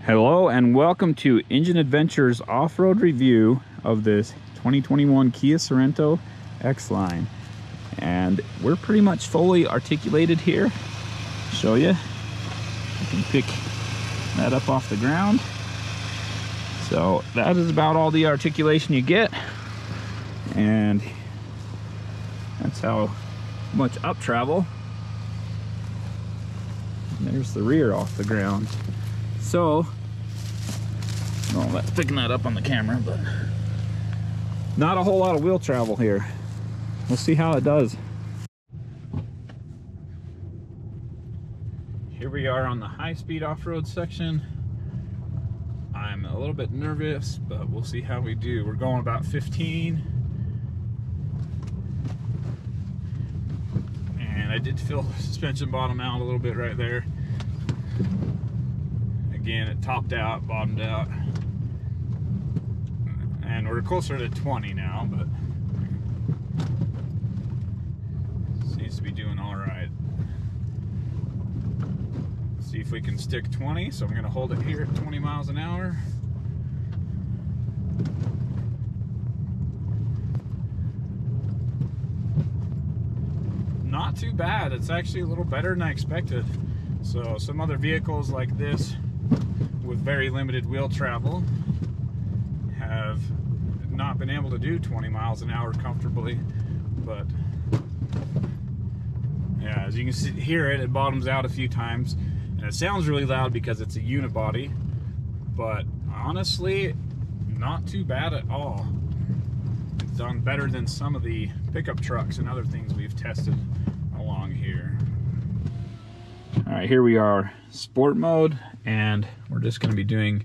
Hello and welcome to Engine Adventures off-road review of this 2021 Kia Sorento X-Line. And we're pretty much fully articulated here. Show you. You can pick that up off the ground. So that is about all the articulation you get. And that's how much up travel. And there's the rear off the ground. So, well, that's picking that up on the camera, but not a whole lot of wheel travel here. We'll see how it does. Here we are on the high-speed off-road section. I'm a little bit nervous, but we'll see how we do. We're going about 15. And I did feel the suspension bottom out a little bit right there. Again, it topped out, bottomed out, and we're closer to 20 now, but seems to be doing all right. See if we can stick 20, so I'm going to hold it here at 20 miles an hour. Not too bad. It's actually a little better than I expected. So some other vehicles like this with very limited wheel travel have not been able to do 20 miles an hour comfortably, but yeah, as you can see, hear it bottoms out a few times, and it sounds really loud because it's a unibody, but honestly, not too bad at all. It's done better than some of the pickup trucks and other things we've tested along here. All right, here we are, sport mode, and we're just going to be doing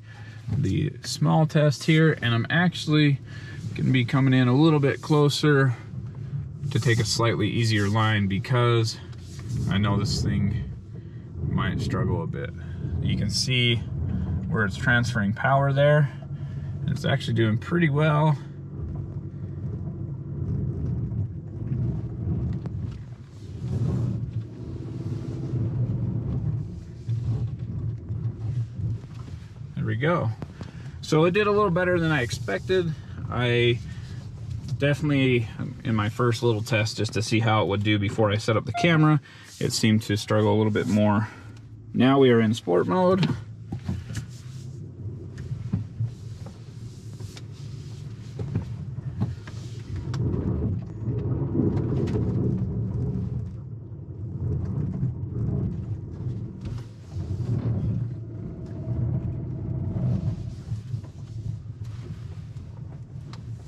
the small test here, and I'm actually going to be coming in a little bit closer to take a slightly easier line because I know this thing might struggle a bit. You can see where it's transferring power there. It's actually doing pretty well. There we go. So it did a little better than I expected. I definitely, in my first little test just to see how it would do before I set up the camera, it seemed to struggle a little bit more. Now we are in sport mode.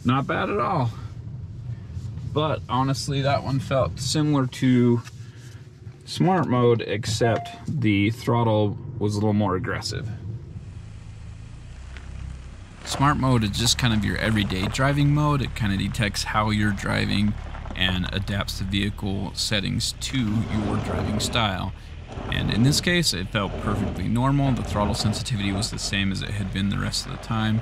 Not bad at all, but honestly that one felt similar to smart mode, except the throttle was a little more aggressive. Smart mode is just kind of your everyday driving mode. It kind of detects how you're driving and adapts the vehicle settings to your driving style. And in this case, it felt perfectly normal. The throttle sensitivity was the same as it had been the rest of the time.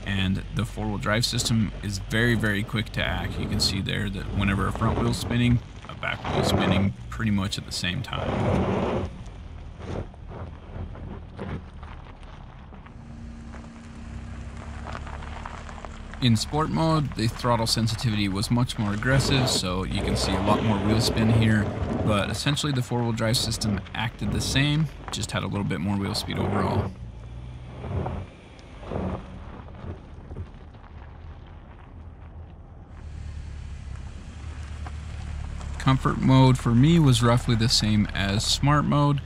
And the four-wheel drive system is very, very quick to act. You can see there that whenever a front wheel's spinning, a back wheel's spinning pretty much at the same time. In sport mode, the throttle sensitivity was much more aggressive, so you can see a lot more wheel spin here, but essentially the four-wheel drive system acted the same, just had a little bit more wheel speed overall. Comfort mode for me was roughly the same as smart mode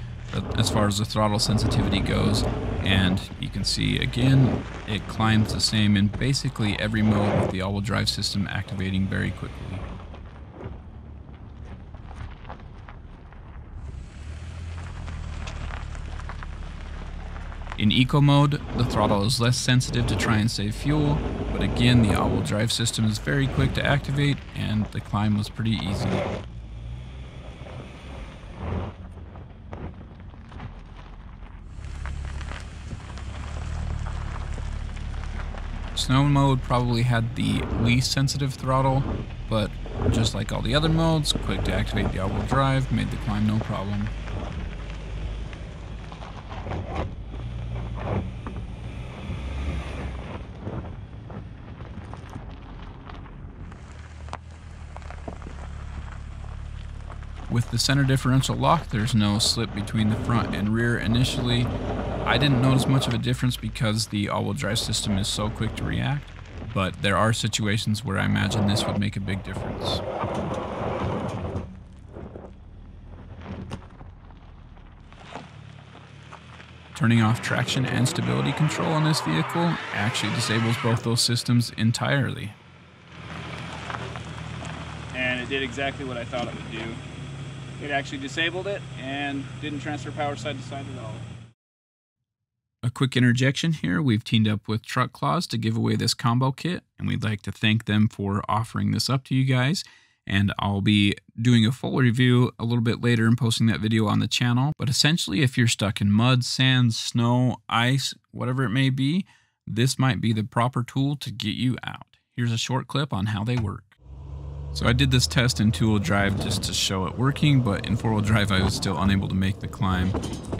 as far as the throttle sensitivity goes, and you can see again it climbs the same in basically every mode with the all-wheel drive system activating very quickly. In eco mode, the throttle is less sensitive to try and save fuel, but again the all-wheel drive system is very quick to activate and the climb was pretty easy. Snow mode probably had the least sensitive throttle, but just like all the other modes, quick to activate the all-wheel drive made the climb no problem. With the center differential lock, there's no slip between the front and rear initially. I didn't notice much of a difference because the all-wheel drive system is so quick to react, but there are situations where I imagine this would make a big difference. Turning off traction and stability control on this vehicle actually disables both those systems entirely. And it did exactly what I thought it would do. It actually disabled it and didn't transfer power side to side at all. A quick interjection here, we've teamed up with Truck Claws to give away this combo kit, and we'd like to thank them for offering this up to you guys. And I'll be doing a full review a little bit later and posting that video on the channel. But essentially, if you're stuck in mud, sand, snow, ice, whatever it may be, this might be the proper tool to get you out. Here's a short clip on how they work. So I did this test in two-wheel drive just to show it working, but in four-wheel drive I was still unable to make the climb.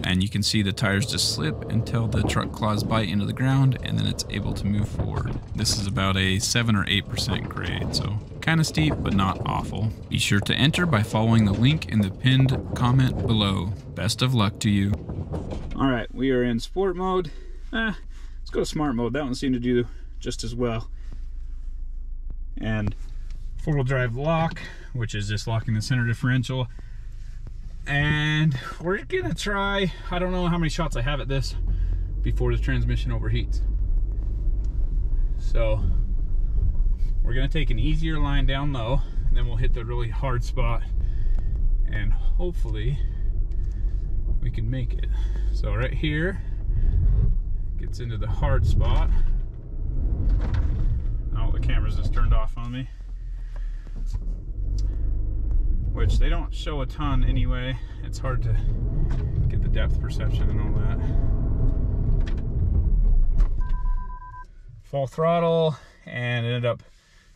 And you can see the tires just slip until the Truck Claws bite into the ground, and then it's able to move forward. This is about a 7 or 8% grade, so kind of steep, but not awful. Be sure to enter by following the link in the pinned comment below. Best of luck to you. All right, we are in sport mode. Let's go to smart mode. That one seemed to do just as well. And four-wheel drive lock, which is just locking the center differential. And we're gonna try, I don't know how many shots I have at this before the transmission overheats. So we're gonna take an easier line down low, and then we'll hit the really hard spot, and hopefully we can make it. So right here gets into the hard spot. Oh, the camera's just turned off on me, which they don't show a ton anyway. It's hard to get the depth perception and all that. Full throttle, and ended up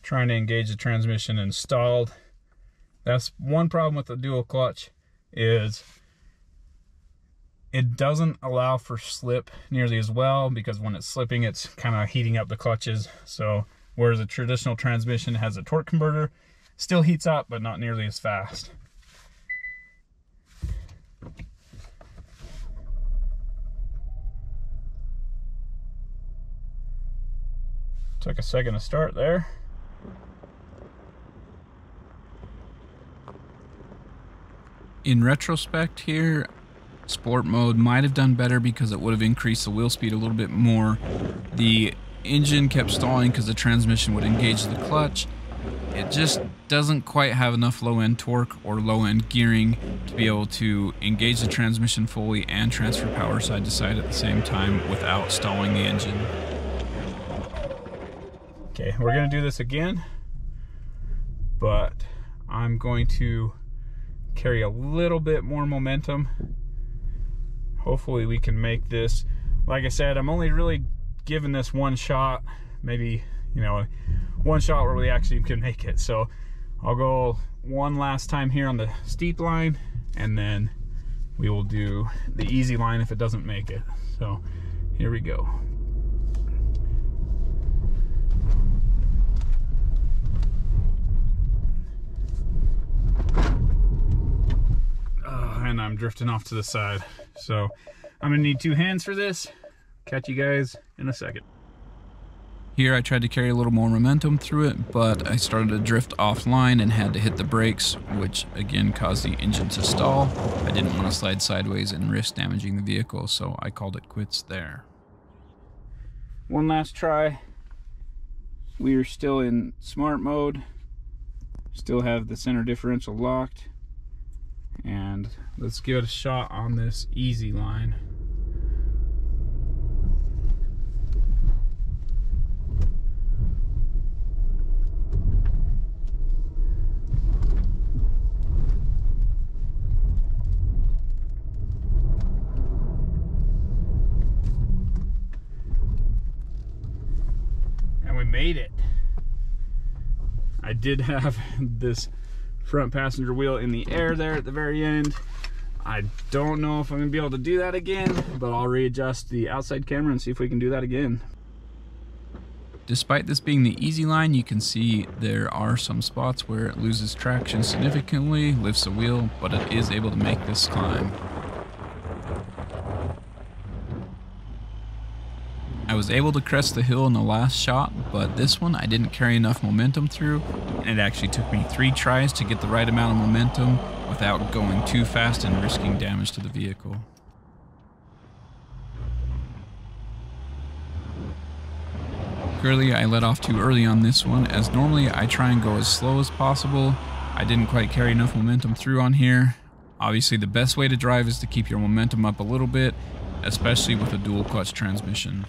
trying to engage the transmission and stalled. That's one problem with the dual clutch, is it doesn't allow for slip nearly as well, because when it's slipping it's kind of heating up the clutches. So whereas a traditional transmission has a torque converter, still heats up, but not nearly as fast. Took a second to start there. In retrospect here, sport mode might have done better because it would have increased the wheel speed a little bit more. The engine kept stalling because the transmission would engage the clutch. It just doesn't quite have enough low-end torque or low-end gearing to be able to engage the transmission fully and transfer power side to side at the same time without stalling the engine. Okay, we're gonna do this again, but I'm going to carry a little bit more momentum. Hopefully we can make this. Like I said, I'm only really giving this one shot, maybe, you know, one shot where we actually can make it. So I'll go one last time here on the steep line, and then we will do the easy line if it doesn't make it. So here we go. And I'm drifting off to the side. So I'm gonna need two hands for this. Catch you guys in a second. Here I tried to carry a little more momentum through it, but I started to drift offline and had to hit the brakes, which again caused the engine to stall. I didn't want to slide sideways and risk damaging the vehicle, so I called it quits there. One last try. We are still in smart mode. Still have the center differential locked. And let's give it a shot on this easy line. And we made it. I did have this front passenger wheel in the air there at the very end. I don't know if I'm gonna be able to do that again, but I'll readjust the outside camera and see if we can do that again. Despite this being the easy line, you can see there are some spots where it loses traction significantly, lifts the wheel, but it is able to make this climb. I was able to crest the hill in the last shot, but this one I didn't carry enough momentum through, and it actually took me 3 tries to get the right amount of momentum without going too fast and risking damage to the vehicle. Clearly, I let off too early on this one, as normally I try and go as slow as possible. I didn't quite carry enough momentum through on here. Obviously, the best way to drive is to keep your momentum up a little bit, especially with a dual clutch transmission.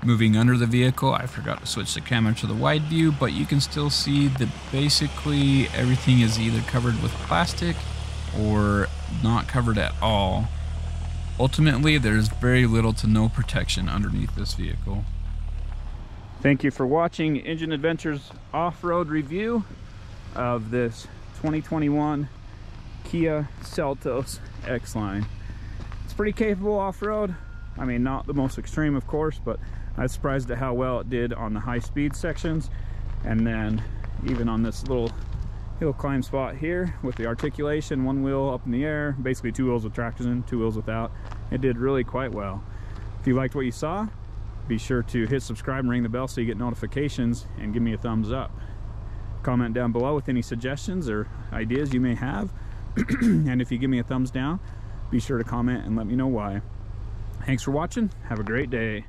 Moving under the vehicle, I forgot to switch the camera to the wide view, but you can still see that basically everything is either covered with plastic or not covered at all. Ultimately, there's very little to no protection underneath this vehicle. Thank you for watching Engine Adventures off-road review of this 2021 Kia Sorento X-Line. It's pretty capable off-road. I mean, not the most extreme, of course, but I was surprised at how well it did on the high-speed sections, and then even on this little hill climb spot here with the articulation, 1 wheel up in the air, basically 2 wheels with traction, 2 wheels without. It did really quite well. If you liked what you saw, be sure to hit subscribe and ring the bell so you get notifications, and give me a thumbs up. Comment down below with any suggestions or ideas you may have. And if you give me a thumbs down, be sure to comment and let me know why. Thanks for watching. Have a great day.